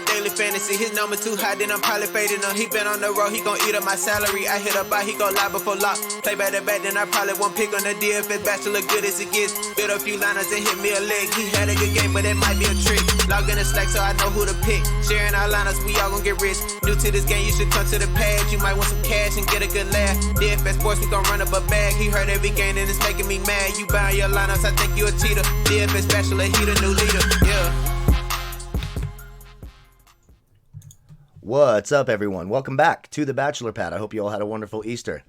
daily fantasy. His number too high, then I'm probably fading him. He been on the road, he gon' eat up my salary. I hit a buy, he gon' lie before lock. Play back to back, then I probably won't pick on the DFS bachelor, good as it gets. Build a few liners and hit me a leg. He had a good game, but it might be a trick. Log in the Slack so I know who to pick. Sharing our liners, we all gon' get rich. New to this game, you should come to the pad. You might want some cash and get a good laugh. DFS sports, we gon' run up a bag. He heard every game and it's making me mad. You buying your lineups, I think you a cheater. DFS bachelor, he the new leader. Yeah. What's up, everyone? Welcome back to the Bachelor Pad. I hope you all had a wonderful Easter.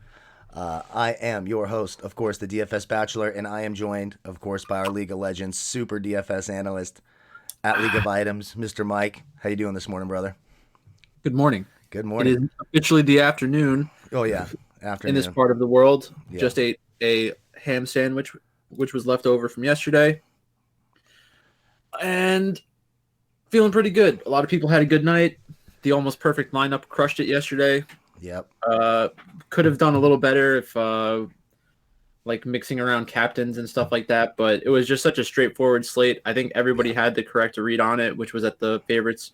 I am your host, of course, the DFS Bachelor, and I am joined, of course, by our League of Legends super DFS analyst at League of Items, Mr. Mike. How you doing this morning, brother? Good morning. Good morning. It is officially the afternoon. Oh, yeah. Afternoon. In this part of the world. Yeah. Just ate a ham sandwich, which was left over from yesterday. And feeling pretty good. A lot of people had a good night. The almost perfect lineup crushed it yesterday. Yep. Could have done a little better if like mixing around captains and stuff like that, but it was just such a straightforward slate. I think everybody had the correct read on it, which was that the favorites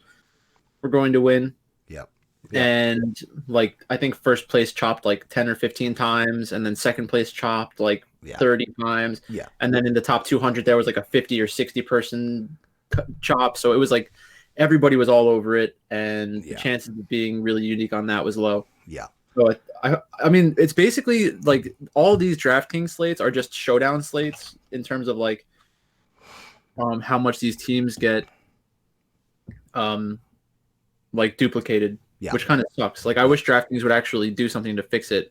were going to win. Yep. And like I think first place chopped like 10 or 15 times, and then second place chopped like 30 times. Yeah. And then in the top 200 there was like a 50 or 60 person chop, so it was like everybody was all over it, and the chances of being really unique on that was low. Yeah. So I mean, it's basically like all these Draftkings slates are just showdown slates in terms of like how much these teams get like duplicated, which kind of sucks. Like I wish Draftkings would actually do something to fix it,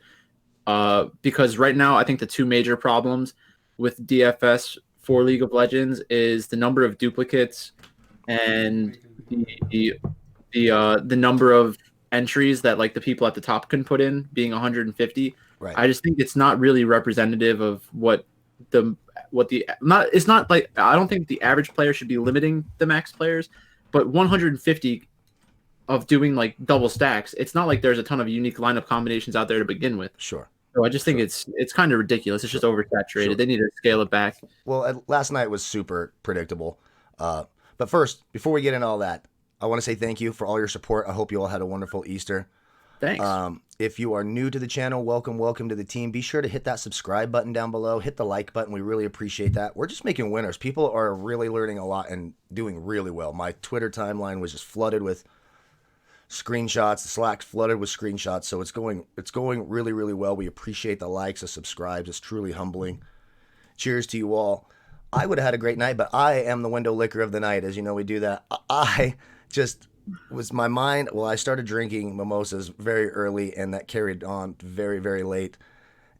because right now I think the two major problems with DFS for League of Legends is the number of duplicates and the number of entries that like the people at the top can put in being 150. Right. I just think it's not really representative of it's not like, I don't think the average player should be limiting the max players, but 150 of doing like double stacks, it's not like there's a ton of unique lineup combinations out there to begin with. Sure. So I just think it's kind of ridiculous. It's just oversaturated. Sure. They need to scale it back. Well, last night was super predictable. But first, before we get into all that, I want to say thank you for all your support. I hope you all had a wonderful Easter. Thanks. If you are new to the channel, welcome to the team. Be sure to hit that subscribe button down below. Hit the like button. We really appreciate that. We're just making winners. People are really learning a lot and doing really well. My Twitter timeline was just flooded with screenshots. The Slack's flooded with screenshots. So it's going really, really well. We appreciate the likes, the subscribes. It's truly humbling. Cheers to you all. I would have had a great night, but I am the window licker of the night. As you know, we do that. I just was my mind. Well, I started drinking mimosas very early, and that carried on very, very late.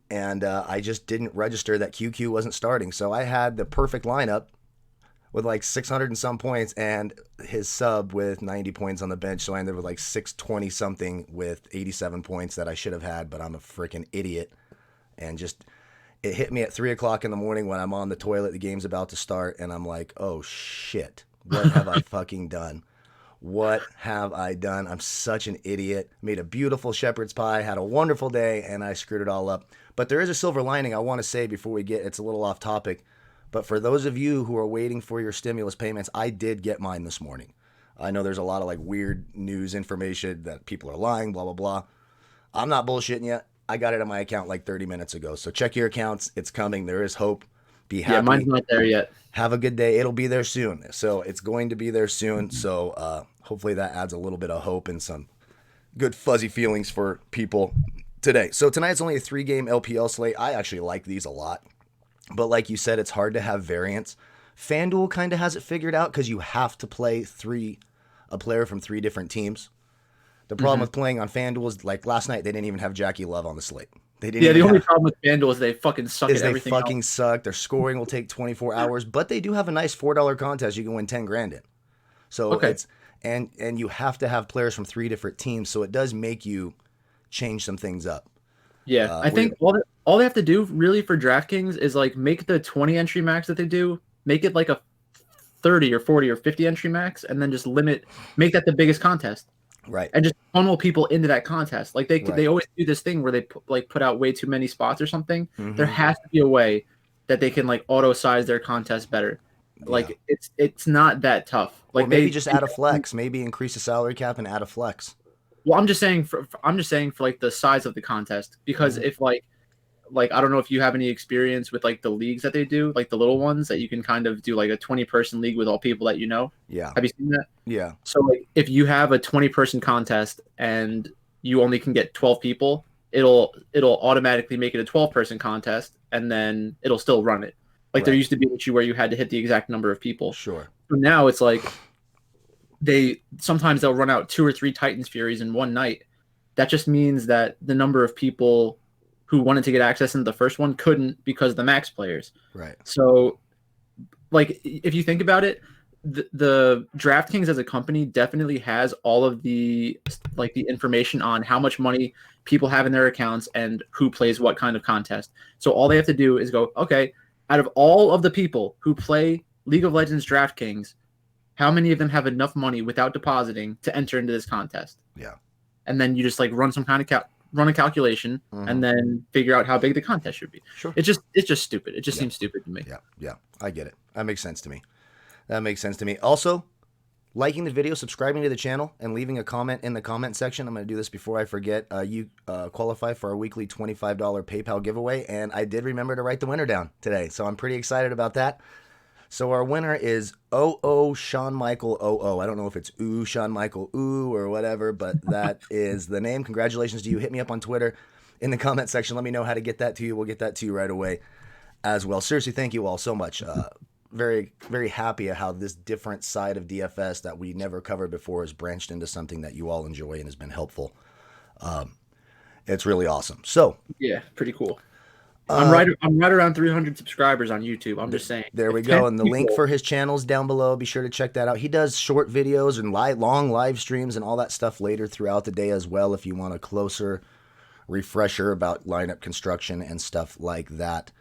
And I just didn't register that QQ wasn't starting. So I had the perfect lineup with like 600 and some points, and his sub with 90 points on the bench. So I ended with like 620 something with 87 points that I should have had, but I'm a freaking idiot. And just, it hit me at 3 o'clock in the morning when I'm on the toilet. The game's about to start, and I'm like, oh shit. What have I fucking done? What have I done? I'm such an idiot. Made a beautiful shepherd's pie, had a wonderful day, and I screwed it all up. But there is a silver lining I want to say before we get, it's a little off topic, but for those of you who are waiting for your stimulus payments, I did get mine this morning. I know there's a lot of like weird news information that people are lying, blah, blah, blah. I'm not bullshitting you. I got it in my account like 30 minutes ago. So check your accounts. It's coming. There is hope. Be happy. Yeah, mine's not there yet. Have a good day. It'll be there soon. So it's going to be there soon. So hopefully that adds a little bit of hope and some good fuzzy feelings for people today. So tonight's only a 3-game LPL slate. I actually like these a lot. But like you said, it's hard to have variance. FanDuel kind of has it figured out because you have to play a player from 3 different teams. The problem with playing on FanDuel is like last night, they didn't even have Jackie Love on the slate. The only problem with FanDuel is they fucking suck at everything. They fucking suck. Their scoring will take 24 hours, but they do have a nice $4 contest you can win 10 grand in. So it's and you have to have players from 3 different teams, so it does make you change some things up. Yeah, I think all they have to do really for DraftKings is like make the 20 entry max that they do, make it like a 30 or 40 or 50 entry max, and then just make that the biggest contest. Right. And just funnel people into that contest. Like they always do this thing where they put out way too many spots or something. There has to be a way that they can like auto size their contest better. Like it's not that tough. Like or maybe just add a flex, maybe increase the salary cap and add a flex. Well, I'm just saying for like the size of the contest, because if like I don't know if you have any experience with like the leagues that they do, like the little ones that you can kind of do like a 20-person league with all people that you know. Yeah. Have you seen that? Yeah. So like if you have a 20-person contest and you only can get 12 people, it'll automatically make it a 12-person contest, and then it'll still run it. Like there used to be an issue where you had to hit the exact number of people. Sure. So now it's like sometimes they'll run out 2 or 3 Titans Furies in one night. That just means that the number of people who wanted to get access into the first one couldn't because of the max players. Right. So, like, if you think about it, the Draftkings as a company definitely has all of the information on how much money people have in their accounts and who plays what kind of contest. So all they have to do is go, okay, out of all of the people who play League of Legends Draftkings, how many of them have enough money without depositing to enter into this contest? Yeah. And then you just like run some kind of run a calculation and then figure out how big the contest should be. Sure. It's just stupid. It just seems stupid to me. Yeah. I get it. That makes sense to me. Also, liking the video, subscribing to the channel, and leaving a comment in the comment section. I'm going to do this before I forget. You qualify for our weekly $25 PayPal giveaway, and I did remember to write the winner down today, so I'm pretty excited about that. So our winner is Sean Michael 00. I don't know if it's Sean Michael or whatever, but that is the name. Congratulations to you. Hit me up on Twitter in the comment section. Let me know how to get that to you. We'll get that to you right away as well. Seriously, thank you all so much. Very, very happy at how this different side of DFS that we never covered before has branched into something that you all enjoy and has been helpful. It's really awesome. So yeah, pretty cool. I'm right around 300 subscribers on YouTube. I'm just saying. There we go. And the link for his channel's down below. Be sure to check that out. He does short videos and long live streams and all that stuff later throughout the day as well if you want a closer refresher about lineup construction and stuff like that.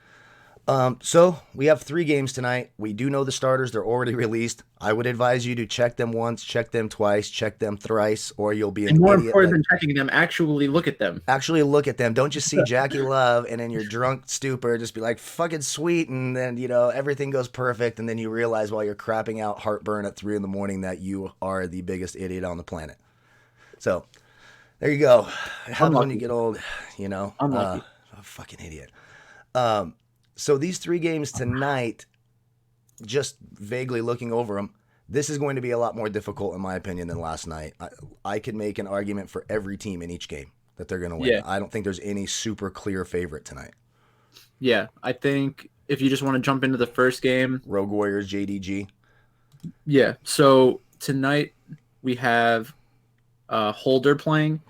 So we have 3 games tonight. We do know the starters. They're already released. I would advise you to check them once, check them twice, check them thrice, or you'll be an idiot. And more idiot important than checking them, actually look at them. Actually look at them. Don't just see Jackie Love and in your drunk stupor just be like, fucking sweet, and then, everything goes perfect, and then you realize while you're crapping out heartburn at 3 a.m. that you are the biggest idiot on the planet. So, there you go. It happens when you get old, I'm a fucking idiot. So these 3 games tonight, just vaguely looking over them, this is going to be a lot more difficult, in my opinion, than last night. I could make an argument for every team in each game that they're going to win. Yeah. I don't think there's any super clear favorite tonight. Yeah, I think if you just want to jump into the first game. Rogue Warriors, JDG. Yeah, so tonight we have Holder playing.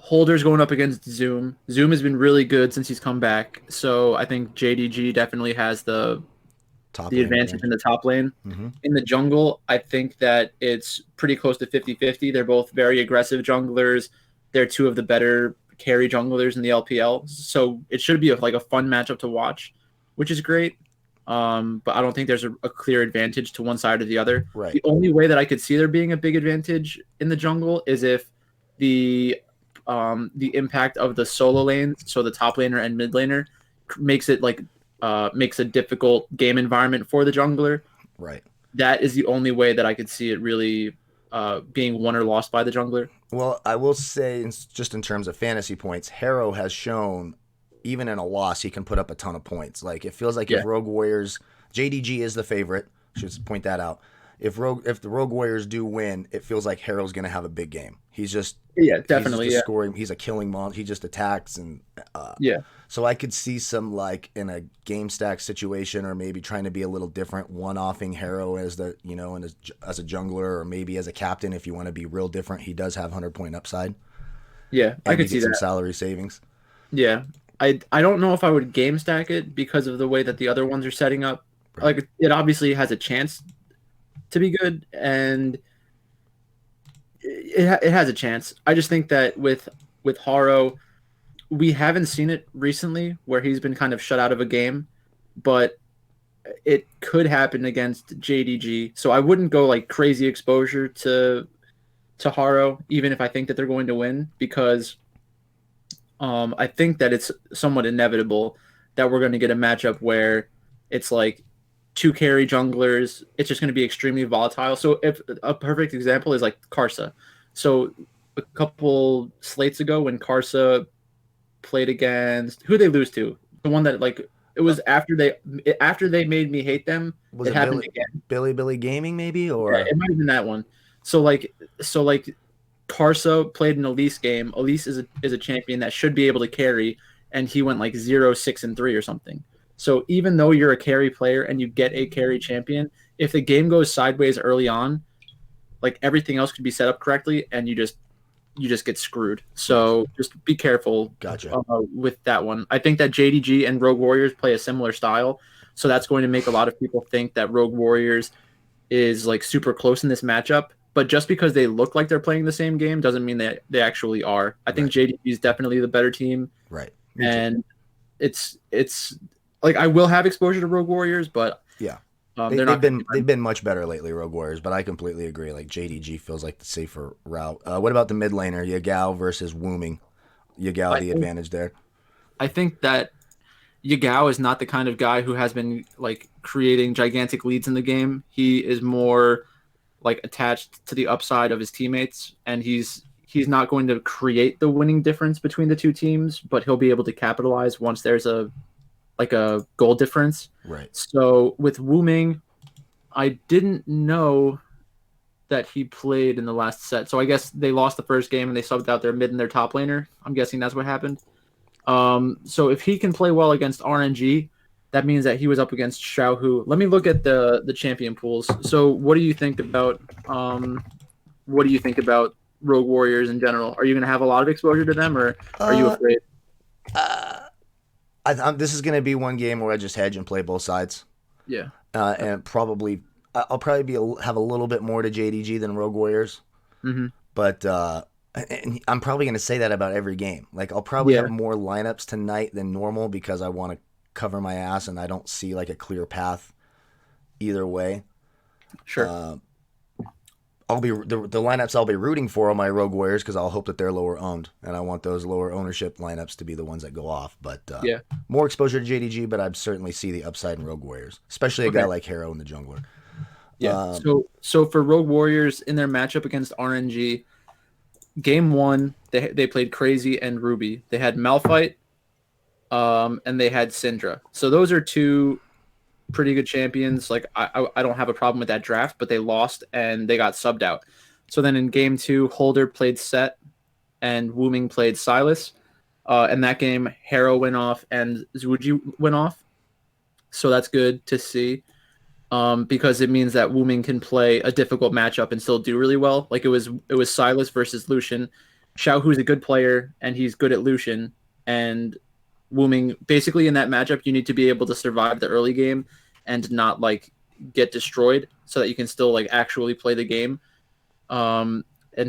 Holder's going up against Zoom. Zoom has been really good since he's come back, so I think JDG definitely has the advantage in the top lane. Mm-hmm. In the jungle, I think that it's pretty close to 50-50. They're both very aggressive junglers. They're 2 of the better carry junglers in the LPL, so it should be a fun matchup to watch, which is great. But I don't think there's a clear advantage to one side or the other. Right. The only way that I could see there being a big advantage in the jungle is if the impact of the solo lane, so the top laner and mid laner, makes it makes a difficult game environment for the jungler. Right. That is the only way that I could see it really being won or lost by the jungler. Well, I will say, just in terms of fantasy points, Harrow has shown, even in a loss, he can put up a ton of points. Like, it feels like if Rogue Warriors, JDG is the favorite, should point that out. If the Rogue Warriors do win, it feels like Harrow's going to have a big game. He's just definitely scoring. He's a killing monster. He just attacks and So I could see some in a game stack situation, or maybe trying to be a little different, one-offing Harrow as the and as a jungler, or maybe as a captain if you want to be real different. He does have 100-point upside. Yeah, I could see some salary savings. Yeah, I don't know if I would game stack it because of the way that the other ones are setting up. Right. Like, it obviously has a chance to be good, and it has a chance. I just think that with Harrow, we haven't seen it recently where he's been kind of shut out of a game, but it could happen against JDG. So I wouldn't go crazy exposure to Harrow, even if I think that they're going to win, because I think that it's somewhat inevitable that we're going to get a matchup where It's like 2 carry junglers. It's just going to be extremely volatile. So if a perfect example is like Karsa. So a couple slates ago when Karsa played against who they lose to, the one that like it was after they made me hate them. Was It it happened again. Bilibili Gaming maybe Yeah, or it might have been that one. So like Karsa played an Elise game. Elise is a champion that should be able to carry, and he went like 0-6-3 or something. So even though you're a carry player and you get a carry champion, if the game goes sideways early on, like everything else could be set up correctly, and you just get screwed. So just be careful. Gotcha. With that one. I think that JDG and Rogue Warriors play a similar style, so that's going to make a lot of people think that Rogue Warriors is like super close in this matchup. But just because they look like they're playing the same game doesn't mean that they actually are. I think JDG is definitely the better team. Right. And it's like I will have exposure to Rogue Warriors, but yeah. they've been much better lately, Rogue Warriors, but I completely agree. Like JDG feels like the safer route. What about the mid laner, Yagao versus Wooming? Yagao the advantage there. I think that Yagao is not the kind of guy who has been like creating gigantic leads in the game. He is more like attached to the upside of his teammates, and he's not going to create the winning difference between the two teams, but he'll be able to capitalize once there's a goal difference. Right. So with Wooming, I didn't know that he played in the last set. So I guess they lost the first game and they subbed out their mid and their top laner. I'm guessing that's what happened. So if he can play well against RNG, that means that he was up against Xiaohu. Let me look at the champion pools. So what do you think about Rogue Warriors in general? Are you going to have a lot of exposure to them, or are you afraid? This is going to be one game where I just hedge and play both sides. Yeah. And I'll probably have a little bit more to JDG than Rogue Warriors. Mm-hmm. But and I'm probably going to say that about every game. Like I'll probably have more lineups tonight than normal because I want to cover my ass and I don't see like a clear path either way. Sure. I'll be the lineups I'll be rooting for are my Rogue Warriors because I'll hope that they're lower owned, and I want those lower ownership lineups to be the ones that go off. But more exposure to JDG, but I'd certainly see the upside in Rogue Warriors, especially a guy like Harrow in the jungler. Yeah. So for Rogue Warriors in their matchup against RNG, game 1 they played Crazy and Ruby. They had Malphite, and they had Syndra. So those are two pretty good champions. Like I don't have a problem with that draft, but they lost and they got subbed out. So then in game 2, Holder played Set and Wooming played Silas. In that game, Harrow went off and Zhuji went off. So that's good to see, because it means that Wooming can play a difficult matchup and still do really well. Like it was Silas versus Lucian. Xiaohu's a good player and he's good at Lucian, and Wooming, basically in that matchup, you need to be able to survive the early game and not like get destroyed so that you can still like actually play the game. And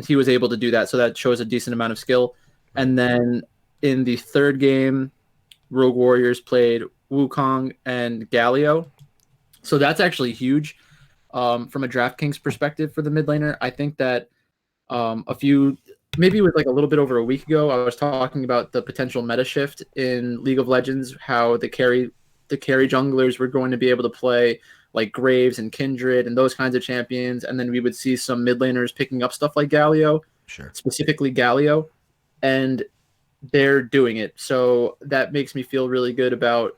he was able to do that. So that shows a decent amount of skill. And then in the third game, Rogue Warriors played Wukong and Galio. So that's actually huge from a DraftKings perspective for the mid laner. I think that maybe it was like a little bit over a week ago, I was talking about the potential meta shift in League of Legends, how the carry junglers were going to be able to play like Graves and Kindred and those kinds of champions, and then we would see some mid laners picking up stuff like Galio, specifically Galio, and they're doing it. So that makes me feel really good about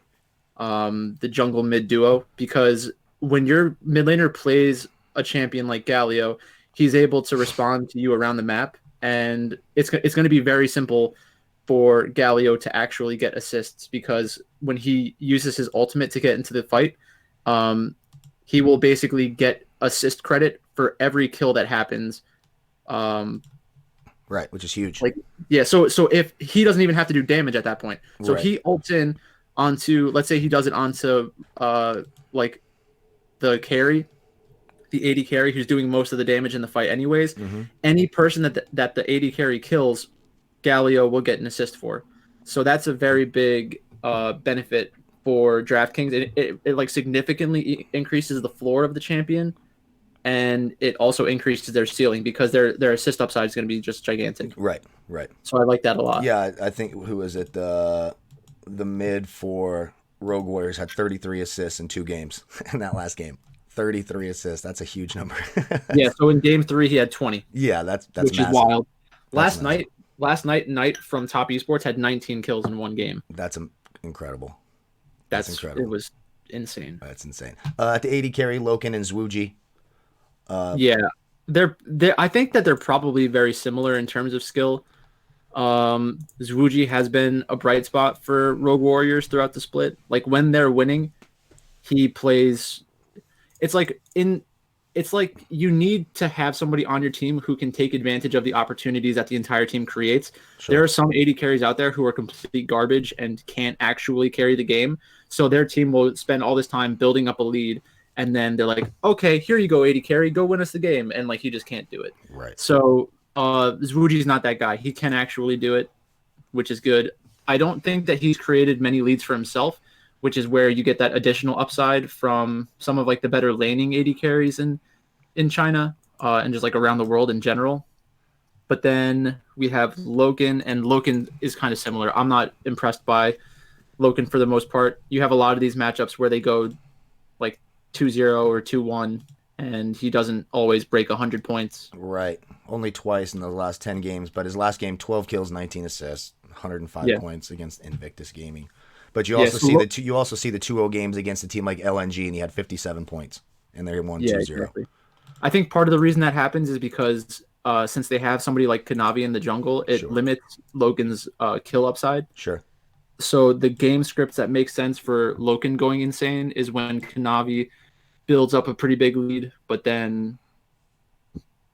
the jungle mid duo, because when your mid laner plays a champion like Galio, he's able to respond to you around the map. And it's going to be very simple for Galio to actually get assists, because when he uses his ultimate to get into the fight, he will basically get assist credit for every kill that happens. Right, which is huge. Like, yeah, so if he doesn't even have to do damage at that point. So he ults in onto, let's say he does it onto like the carry, the AD carry who's doing most of the damage in the fight anyways. Mm-hmm. Any person that the AD carry kills, Galio will get an assist for. So that's a very big benefit for DraftKings. It like significantly increases the floor of the champion, and it also increases their ceiling because their assist upside is going to be just gigantic. Right. So I like that a lot. Yeah, I think who was it? The mid for Rogue Warriors had 33 assists in 2 games in that last game. 33 assists. That's a huge number. Yeah. So in game 3, he had 20. Yeah, that's which massive. is wild. That's Last night, Knight from Top Esports had 19 kills in 1 game. That's incredible. That's incredible. It was insane. That's insane. At the 80 carry, Loken and Zwuji. Yeah, they're. I think that they're probably very similar in terms of skill. Zwuji has been a bright spot for Rogue Warriors throughout the split. Like when they're winning, he plays. It's like you need to have somebody on your team who can take advantage of the opportunities that the entire team creates. Sure. There are some 80 carries out there who are complete garbage and can't actually carry the game. So their team will spend all this time building up a lead, and then they're like, okay, here you go, 80 carry, go win us the game. And like, you just can't do it. Right. So Zwuji's not that guy. He can actually do it, which is good. I don't think that he's created many leads for himself, which is where you get that additional upside from some of like the better laning 80 carries in China and just like around the world in general. But then we have Loken, and Loken is kind of similar. I'm not impressed by Loken for the most part. You have a lot of these matchups where they go like 2-0 or 2-1, and he doesn't always break 100 points. Right. Only twice in the last 10 games, but his last game, 12 kills, 19 assists, 105 points against Invictus Gaming. But you also see the 2-0 games against a team like LNG, and he had 57 points, and they won 2-0. Exactly. I think part of the reason that happens is because since they have somebody like Kanavi in the jungle, it limits Loken's kill upside. Sure. So the game scripts that make sense for Loken going insane is when Kanavi builds up a pretty big lead, but then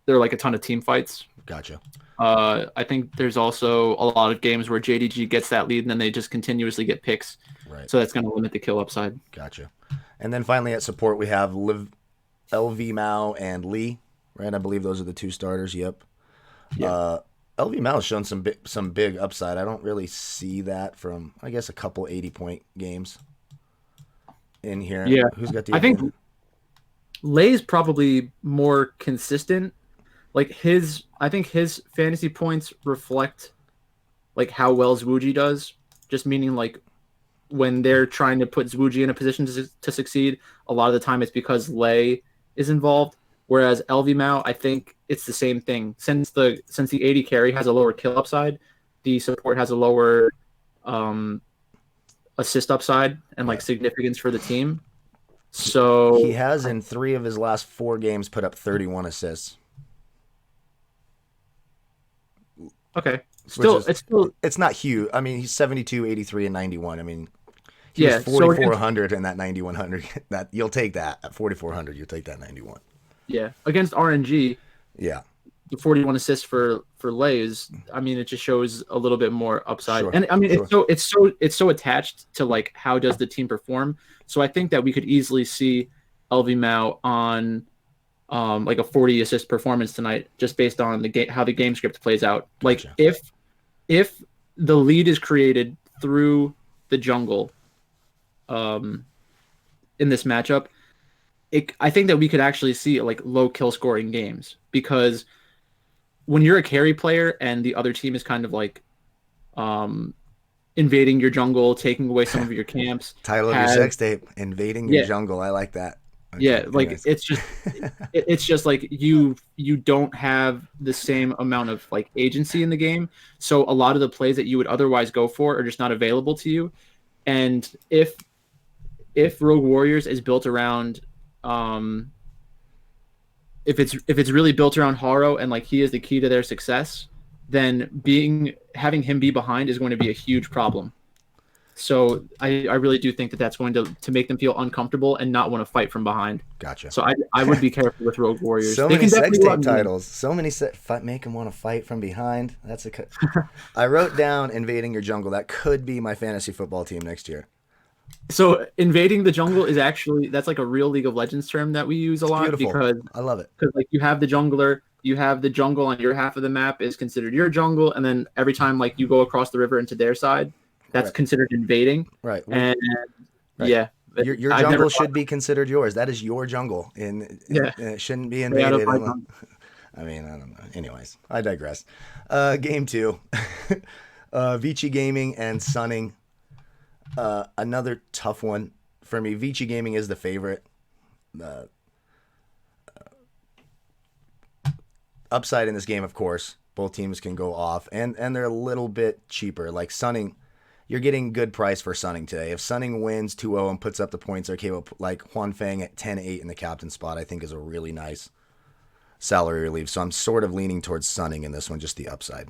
there are like a ton of team fights. Gotcha. I think there's also a lot of games where JDG gets that lead and then they just continuously get picks. Right. So that's going to limit the kill upside. Gotcha. And then finally at support, we have LV Mao and Lee, right? I believe those are the 2 starters. Yep. Yeah. LV Mao has shown some big upside. I don't really see that from, I guess, a couple 80-point games in here. Yeah. Who's got the? I think Lay's probably more consistent. Like I think his fantasy points reflect like how well Zwuji does. Just meaning like when they're trying to put Zwuji in a position to succeed, a lot of the time it's because Lay is involved. Whereas LV Mao, I think it's the same thing. Since the 80 carry has a lower kill upside, the support has a lower assist upside and like significance for the team. So he has in 3 of his last 4 games put up 31 assists. Okay. It's not huge. I mean, he's 72, 83, and 91. I mean, he's 4,400 in that 9,100. That you'll take that at 4,400. You'll take that 91. Yeah, against RNG. Yeah, the 41 assists for Lay is. I mean, it just shows a little bit more upside. Sure, and I mean, it's so attached to like how does the team perform. So I think that we could easily see LV Mao on like a 40 assist performance tonight, just based on how the game script plays out. Like gotcha. if the lead is created through the jungle, in this matchup, I think that we could actually see like low kill scoring games, because when you're a carry player and the other team is kind of like invading your jungle, taking away some of your camps. Title of your sex tape, invading your jungle. I like that. Okay, yeah, like nice. it's just like you don't have the same amount of like agency in the game. So a lot of the plays that you would otherwise go for are just not available to you. And if Rogue Warriors is built around if it's really built around Haro and like he is the key to their success, then having him be behind is going to be a huge problem. So I really do think that that's going to make them feel uncomfortable and not want to fight from behind. Gotcha. So I would be careful with Rogue Warriors. So many sex tape titles. So many make them want to fight from behind. I wrote down invading your jungle. That could be my fantasy football team next year. So invading the jungle is actually, that's like a real League of Legends term that we use a lot. Beautiful. Because I love it. Because like you have the jungler, you have the jungle on your half of the map is considered your jungle, and then every time like you go across the river into their side, that's considered invading. Right. And yeah. Your jungle should be considered yours. That is your jungle. And it shouldn't be invaded. I mean, I don't know. Anyways, I digress. Game 2. Vici Gaming and Sunning. Another tough one for me. Vici Gaming is the favorite. Upside in this game, of course. Both teams can go off, and they're a little bit cheaper. Like Sunning, you're getting good price for Sunning today. If Sunning wins 2-0 and puts up the points they're capable, like Juan Fang at 10-8 in the captain spot, I think is a really nice salary relief. So I'm sort of leaning towards Sunning in this one, just the upside.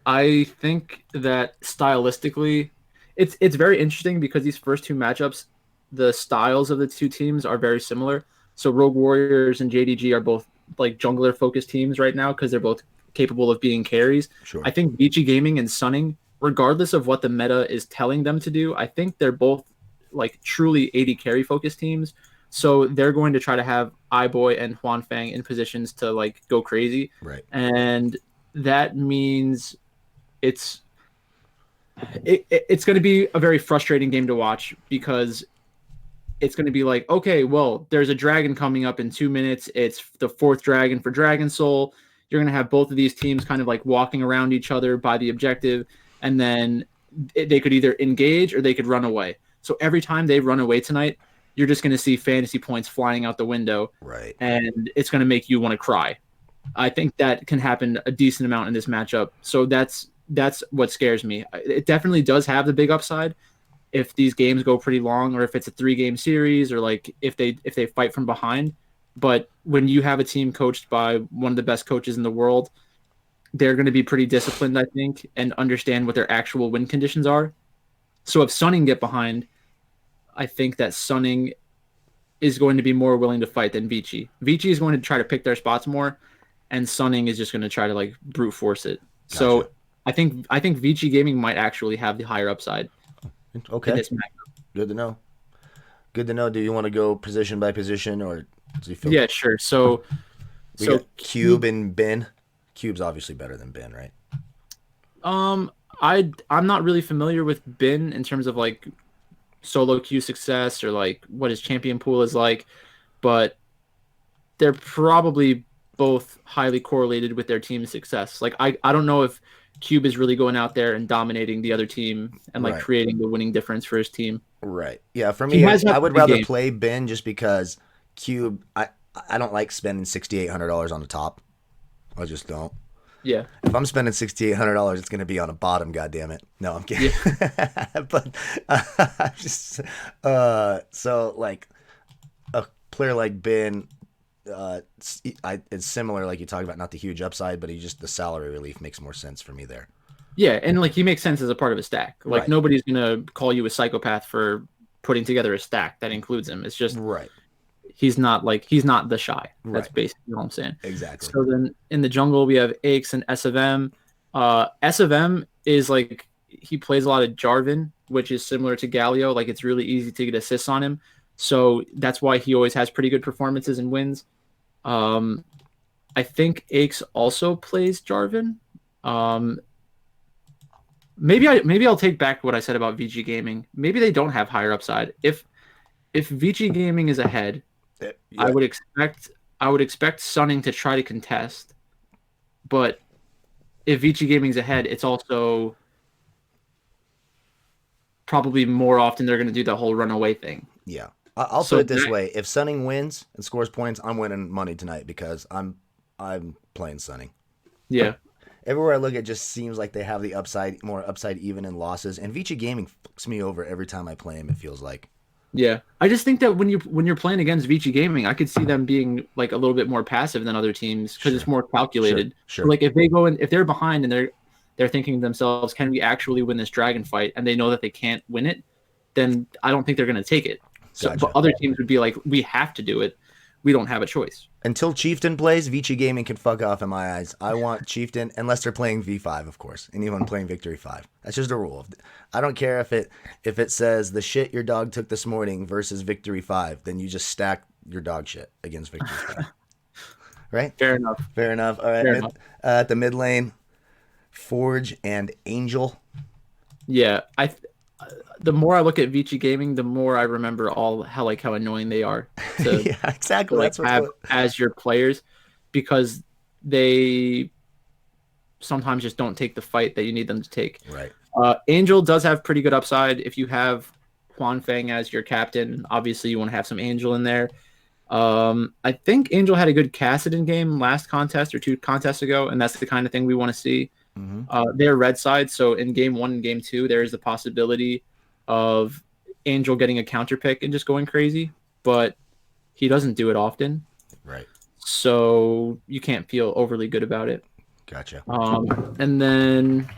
I think that stylistically, it's very interesting because these first two matchups, the styles of the two teams are very similar. So Rogue Warriors and JDG are both like jungler focused teams right now because they're both capable of being carries. Sure. I think Vici Gaming and Sunning, regardless of what the meta is telling them to do, I think they're both like truly 80 carry focused teams. So they're going to try to have iBoy and Juan Fang in positions to like go crazy. Right. And that means it's going to be a very frustrating game to watch because it's going to be like, okay, well, there's a dragon coming up in 2 minutes. It's the fourth dragon for Dragon Soul. You're going to have both of these teams kind of like walking around each other by the objective, and then they could either engage or they could run away. So every time they run away tonight, you're just going to see fantasy points flying out the window. Right. And it's going to make you want to cry. I think that can happen a decent amount in this matchup. So that's what scares me. It definitely does have the big upside if these games go pretty long, or if it's a 3-game series, or like if they fight from behind. But when you have a team coached by one of the best coaches in the world, they're going to be pretty disciplined, I think, and understand what their actual win conditions are. So if Sunning get behind, I think that Sunning is going to be more willing to fight than Vici. Vici is going to try to pick their spots more, and Sunning is just going to try to like brute force it. Gotcha. So I think Vici Gaming might actually have the higher upside. Okay. Good to know. Good to know. Do you want to go position by position, or do you feel? Yeah, sure. So got Cube and Ben. Cube's obviously better than Ben, right? I'm not really familiar with Ben in terms of like solo queue success or like what his champion pool is like, but they're probably both highly correlated with their team's success. Like I don't know if Cube is really going out there and dominating the other team and like creating the winning difference for his team. Right. Yeah. For me, I would rather play Ben just because Cube. I don't like spending $6,800 on the top. I just don't. Yeah. If I'm spending $6,800, it's going to be on a bottom. God damn it. No, I'm kidding. Yeah. But just so like a player like Ben. It's similar, like you talked about, not the huge upside, but the salary relief makes more sense for me there. Yeah, and like he makes sense as a part of a stack. Like nobody's gonna call you a psychopath for putting together a stack that includes him. It's just he's not the shy. That's basically all I'm saying. Exactly. So then in the jungle we have Aix and S of M. S of M is like he plays a lot of Jarvan, which is similar to Galio. Like it's really easy to get assists on him. So that's why he always has pretty good performances and wins. I think Aix also plays Jarvan. Maybe I'll take back what I said about VG Gaming. Maybe they don't have higher upside. If VG Gaming is ahead, I would expect Sunning to try to contest. But if VG Gaming's ahead, it's also probably more often they're going to do the whole runaway thing. Yeah. I'll put it this way: if Sunning wins and scores points, I'm winning money tonight because I'm playing Sunning. Yeah. Everywhere I look, it just seems like they have the upside, more upside even in losses. And Vici Gaming fucks me over every time I play him. It feels like. Yeah, I just think that when you're playing against Vici Gaming, I could see them being like a little bit more passive than other teams because it's more calculated. Sure. Like if they go in, if they're behind and they're thinking to themselves, can we actually win this dragon fight? And they know that they can't win it, then I don't think they're going to take it. So, Gotcha. But other teams would be like, we have to do it. We don't have a choice. Until Chieftain plays, Vici Gaming can fuck off in my eyes. I want Chieftain, unless they're playing V5, of course. Anyone playing Victory 5. That's just a rule. I don't care if it says the shit your dog took this morning versus Victory 5, then you just stack your dog shit against Victory 5. Right? Fair enough. All right. At the mid lane, Forge and Angel. Yeah, the more I look at Vici Gaming, the more I remember how annoying they are to, yeah, exactly. That's have as your players, because they sometimes just don't take the fight that you need them to take. Right. Angel does have pretty good upside. If you have Huan Feng as your captain, obviously you want to have some Angel in there. I think Angel had a good Kassadin game last contest or 2 contests ago, and that's the kind of thing we want to see. They're red side, so in game 1 and game 2, there is the possibility of Angel getting a counter pick and just going crazy, but he doesn't do it often. Right. So you can't feel overly good about it. Gotcha. And then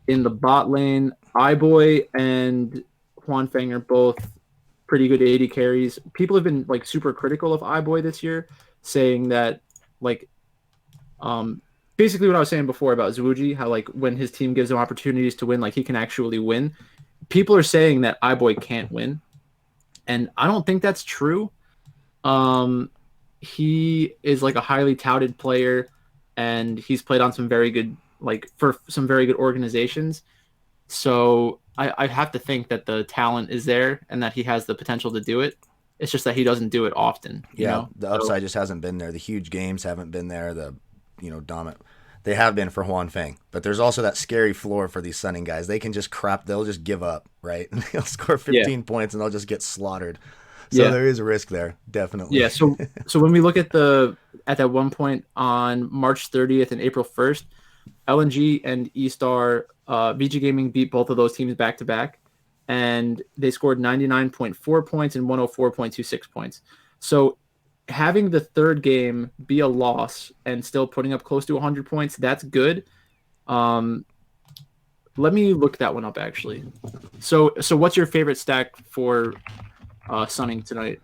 in the bot lane, iBoy and Huan Feng are both pretty good AD carries. People have been like super critical of iBoy this year, saying that like basically what I was saying before about Zwuji, how like when his team gives him opportunities to win, like he can actually win. People are saying that iBoy can't win, and I don't think that's true. He is like a highly touted player, and he's played on some very good, like for some very good organizations. So I have to think that the talent is there and that he has the potential to do it. It's just that he doesn't do it often. The upside just hasn't been there. The huge games haven't been there. The dominant. They have been for Huan Feng, but there's also that scary floor for these Sunning guys. They can just crap. They'll just give up, right? They'll score 15 points and they'll just get slaughtered. So there is a risk there, definitely. Yeah. So when we look at that one point on March 30th and April 1st, LNG and E-Star, Vici Gaming beat both of those teams back to back, and they scored 99.4 points and 104.26 points. So having the third game be a loss and still putting up close to 100 points, that's good. Let me look that one up actually. So what's your favorite stack for Sunning tonight?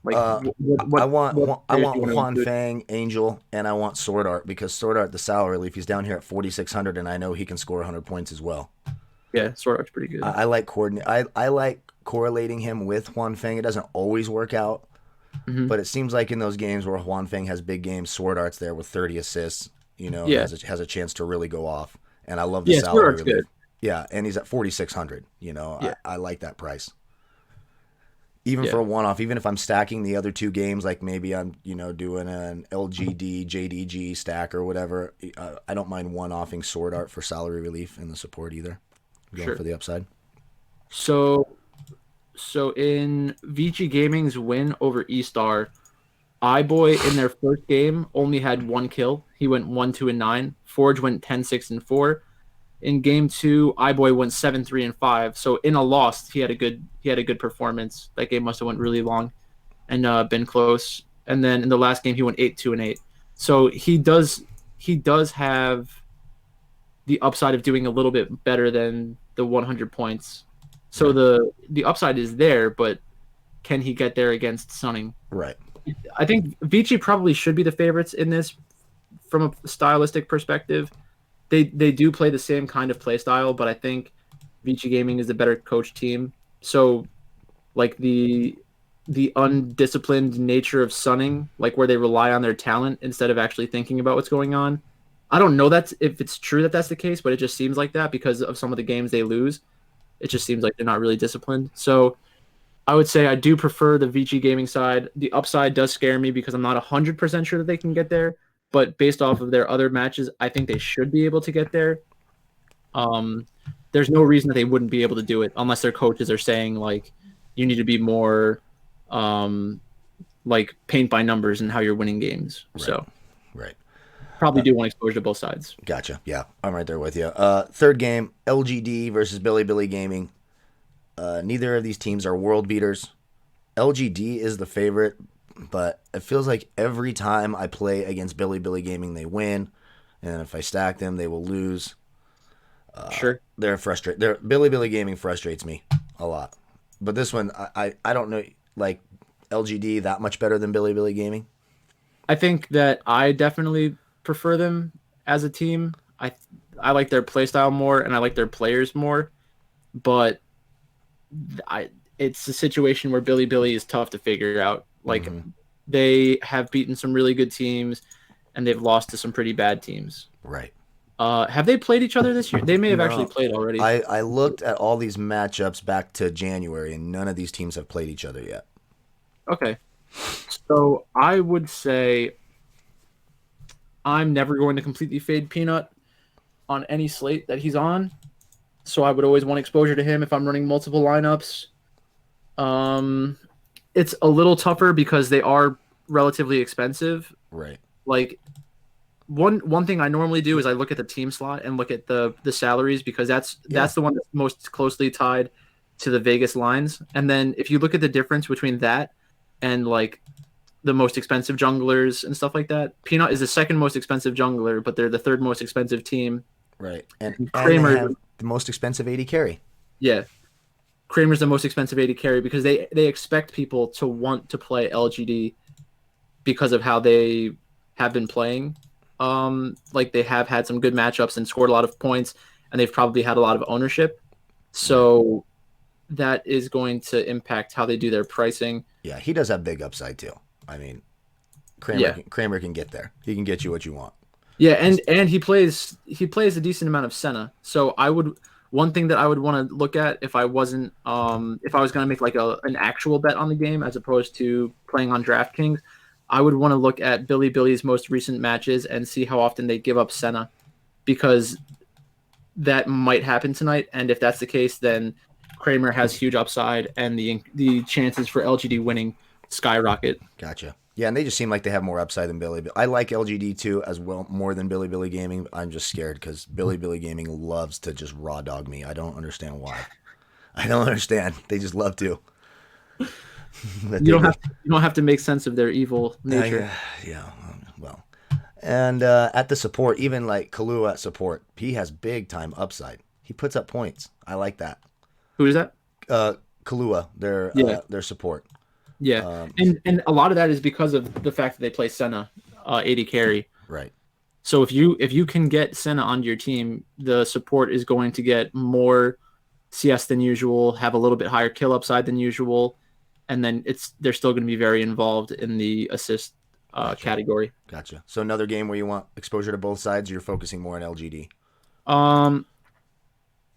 Like I want Huan Feng, Angel, and I want Sword Art, because Sword Art, the salary relief, he's down here at 4,600, and I know he can score 100 points as well. Yeah, Sword Art's pretty good. I like I like correlating him with Huan Feng. It doesn't always work out, but it seems like in those games where Huan Feng has big games, Sword Art's there with 30 assists. Has a chance to really go off. And I love the salary relief. Good. Yeah, and he's at 4,600. I like that price. Even for a one-off, even if I'm stacking the other 2 games, like maybe I'm, doing an LGD, JDG stack or whatever, I don't mind one-offing Sword Art for salary relief in the support either. Going for the upside. So in Vici Gaming's win over E-Star, iBoy in their first game only had 1 kill. He went 1-2-9. Forge went 10-6-4. In game 2, iBoy went 7-3-5. So in a loss, he had a good performance. That game must have went really long and been close. And then in the last game, he went 8-2-8. So he does have the upside of doing a little bit better than the 100 points. So the upside is there, but can he get there against Sunning? Right. I think Vici probably should be the favorites in this from a stylistic perspective. They do play the same kind of play style, but I think Vici Gaming is the better coach team. So, like the undisciplined nature of Sunning, like where they rely on their talent instead of actually thinking about what's going on. I don't know if it's true that that's the case, but it just seems like that because of some of the games they lose. It just seems like they're not really disciplined. So, I would say I do prefer the Vici Gaming side. The upside does scare me because I'm not 100% sure that they can get there. But based off of their other matches, I think they should be able to get there. There's no reason that they wouldn't be able to do it unless their coaches are saying, like, you need to be more, like, paint by numbers in how you're winning games. Right. So, probably do want exposure to both sides. Gotcha. Yeah, I'm right there with you. Third game, LGD versus Bilibili Gaming. Neither of these teams are world beaters. LGD is the favorite, but it feels like every time I play against Bilibili Gaming, they win, and if I stack them, they will lose. They're frustrated. Bilibili Gaming frustrates me a lot, but this one, I don't know, like LGD that much better than Bilibili Gaming. I think that I definitely prefer them as a team. I like their playstyle more, and I like their players more, but it's a situation where Bilibili is tough to figure out. Like, they have beaten some really good teams, and they've lost to some pretty bad teams. Right. Have they played each other this year? They may have actually played already. I looked at all these matchups back to January, and none of these teams have played each other yet. Okay. So I would say I'm never going to completely fade Peanut on any slate that he's on. so I would always want exposure to him if I'm running multiple lineups. It's a little tougher because they are relatively expensive. Right. Like one thing I normally do is I look at the team slot and look at the salaries because that's the one that's most closely tied to the Vegas lines. And then if you look at the difference between that and like the most expensive junglers and stuff like that, Peanut is the second most expensive jungler, but they're the third most expensive team. Right. And Kramer, they have the most expensive AD carry. Yeah. Kramer's the most expensive AD carry because they expect people to want to play LGD because of how they have been playing. Like they have had some good matchups and scored a lot of points, and they've probably had a lot of ownership. So that is going to impact how they do their pricing. Yeah, he does have big upside too. I mean, Kramer can get there. He can get you what you want. Yeah, and he plays a decent amount of Senna. So one thing that I would want to look at if I wasn't if I was going to make like an actual bet on the game as opposed to playing on DraftKings, I would want to look at Bilibili's most recent matches and see how often they give up Senna, because that might happen tonight. And if that's the case, then Kramer has huge upside and the chances for LGD winning skyrocket. Gotcha. Yeah, and they just seem like they have more upside than Bilibili. I like LGD too as well, more than Bilibili Gaming. I'm just scared because Bilibili Gaming loves to just raw dog me. I don't understand why. I don't understand. They just love to. You don't have to make sense of their evil nature. Well, and at the support, even like Kahlua at support, he has big time upside. He puts up points. I like that. Who is that? Kahlua, their support. Yeah, and a lot of that is because of the fact that they play Senna, AD carry. Right. So if you can get Senna onto your team, the support is going to get more CS than usual, have a little bit higher kill upside than usual, and then they're still going to be very involved in the assist category. Gotcha. So another game where you want exposure to both sides, you're focusing more on LGD.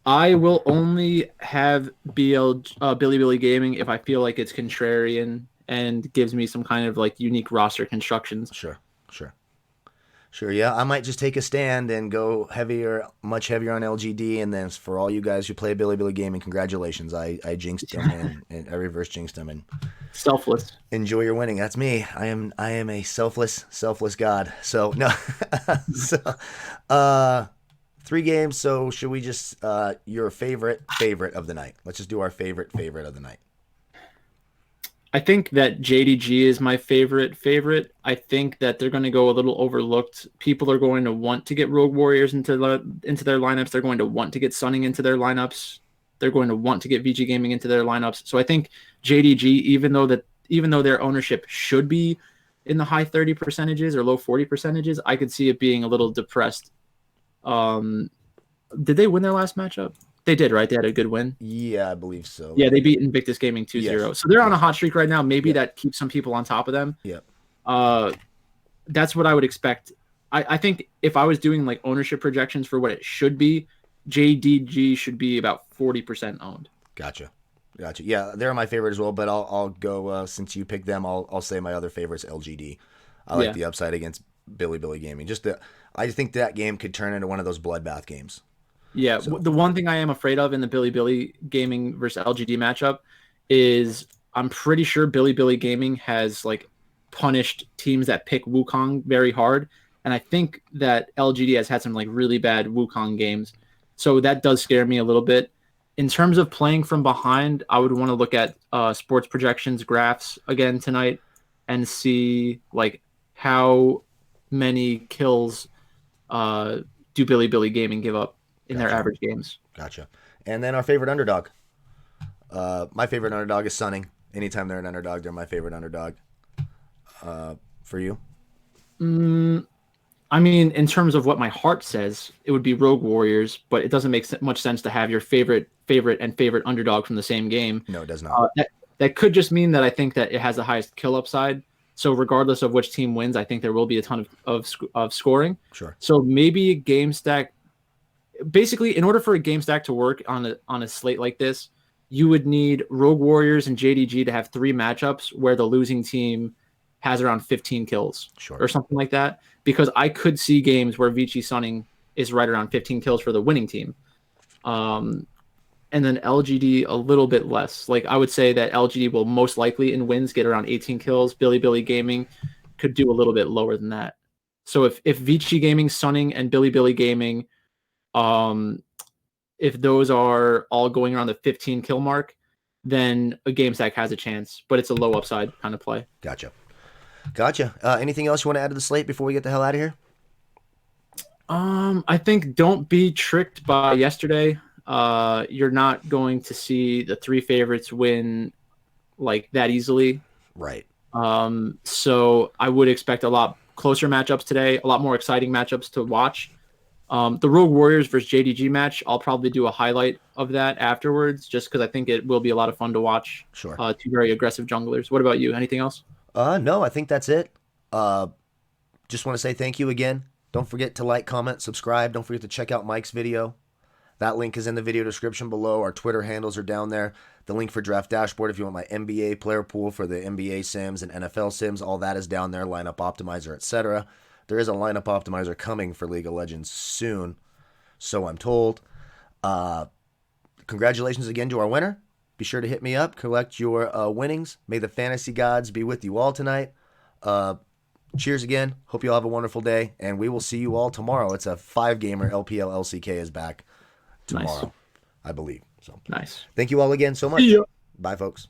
I will only have Bilibili Gaming if I feel like it's contrarian and gives me some kind of like unique roster constructions. Sure. Yeah, I might just take a stand and go much heavier on LGD. And then for all you guys who play Bilibili Gaming, congratulations. I jinxed him and I reverse jinxed him. And selfless. Enjoy your winning. That's me. I am a selfless god. So no. 3 games, so should we just your favorite of the night? Let's just do our favorite of the night. I think that JDG is my favorite. I think that they're going to go a little overlooked. People are going to want to get Rogue Warriors into their lineups. They're going to want to get Sunning into their lineups. They're going to want to get Vici Gaming into their lineups. So I think JDG, even though their ownership should be in the high 30% or low 40%, I could see it being a little depressed. Did they win their last matchup? They did, right? They had a good win. Yeah, I believe so. Yeah, they beat Invictus Gaming 2-0. Yes. So they're on a hot streak right now. Maybe that keeps some people on top of them. Yeah. That's what I would expect. I think if I was doing like ownership projections for what it should be, JDG should be about 40% owned. Gotcha. Yeah, they're my favorite as well, but I'll go since you picked them, I'll say my other favorite's LGD. I like the upside against Bilibili Gaming. I think that game could turn into one of those bloodbath games. Yeah, so the one thing I am afraid of in the Bilibili Gaming versus LGD matchup is I'm pretty sure Bilibili Gaming has like punished teams that pick Wukong very hard, and I think that LGD has had some like really bad Wukong games, so that does scare me a little bit. In terms of playing from behind, I would want to look at sports projections graphs again tonight and see like how many kills do Bilibili Gaming give up in their average games. Gotcha. And then our favorite underdog. My favorite underdog is Sunning. Anytime they're an underdog, they're my favorite underdog. For you? I mean, in terms of what my heart says, it would be Rogue Warriors, but it doesn't make much sense to have your favorite underdog from the same game. No, it does not. That could just mean that I think that it has the highest kill upside. So regardless of which team wins, I think there will be a ton of scoring. Sure. So maybe a game stack. Basically, in order for a game stack to work on a slate like this, you would need Rogue Warriors and JDG to have 3 matchups where the losing team has around 15 kills or something like that. Because I could see games where Vici Sunning is right around 15 kills for the winning team. And then LGD a little bit less. Like I would say that LGD will most likely in wins get around 18 kills. Bilibili Gaming could do a little bit lower than that. So if Vici Gaming, Sunning, and Bilibili Gaming, if those are all going around the 15 kill mark, then a game stack has a chance, but it's a low upside kind of play. Gotcha. Anything else you want to add to the slate before we get the hell out of here? I think don't be tricked by yesterday. You're not going to see the 3 favorites win like that easily. Right. So I would expect a lot closer matchups today, a lot more exciting matchups to watch. The Rogue Warriors versus JDG match, I'll probably do a highlight of that afterwards, just because I think it will be a lot of fun to watch. Sure. 2 very aggressive junglers. What about you? Anything else? No, I think that's it. Just want to say thank you again. Don't forget to like, comment, subscribe. Don't forget to check out Mike's video. That link is in the video description below. Our Twitter handles are down there. The link for Draft Dashboard, if you want my NBA player pool for the NBA Sims and NFL Sims, all that is down there. Lineup Optimizer, etc. There is a Lineup Optimizer coming for League of Legends soon, so I'm told. Congratulations again to our winner. Be sure to hit me up, collect your winnings. May the fantasy gods be with you all tonight. Cheers again. Hope you all have a wonderful day, and we will see you all tomorrow. It's a 5-gamer. LPL LCK is back tomorrow, nice. I believe. So nice. Thank you all again so much. Bye, folks.